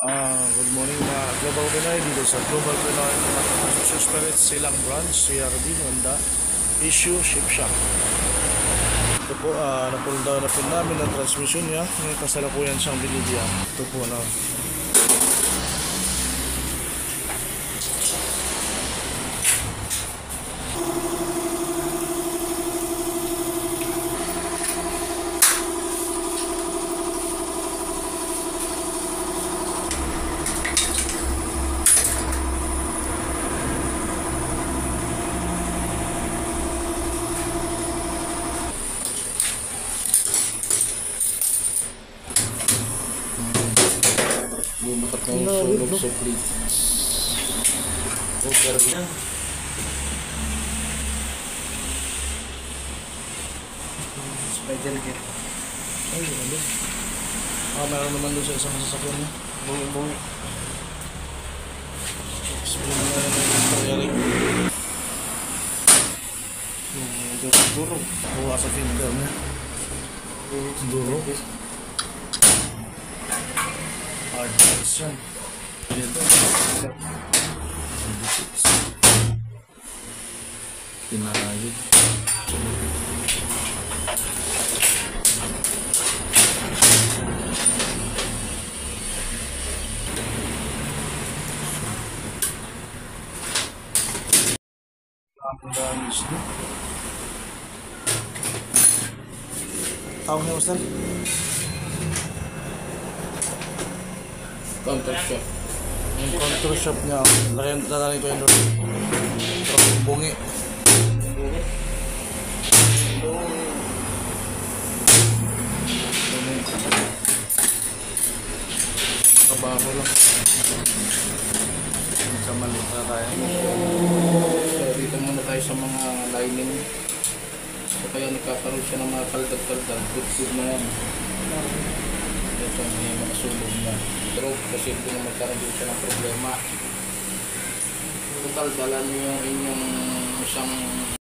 Good morning mga Global Pinoy dito sa Global Pinoy Spirit Silang Branch, CRD, Honda, Issue, Ship Shop. Ito po, napul namin ang transmission niya. May kasalukuyan siyang binibigyan. Ito po na. Bumakat na yung sulog sa plate. Pero yan. Spider kit. Ay, ano? Meron naman doon sa isang sasakyan niya. Bungi-bungi. Explain mo na naman yung nangyari. Duro. Kuha sa finger niya. Duro. Hard parts yan. Dito. Pinayod. Tawag niya, Ustad? Counter shop. Yung contour shop niya, dadalhin ko yun doon. Pero bungi. Trabaho lang. Sa maliit na tayo. So, dito muna tayo sa mga lining. So, kaya nagkakaroon siya ng mga kaldag-kaldag. Good na yan. Ito may mga sulog na. Pero posible na magkaroon din siya ng problema. Total, dala niyo yung inyong isang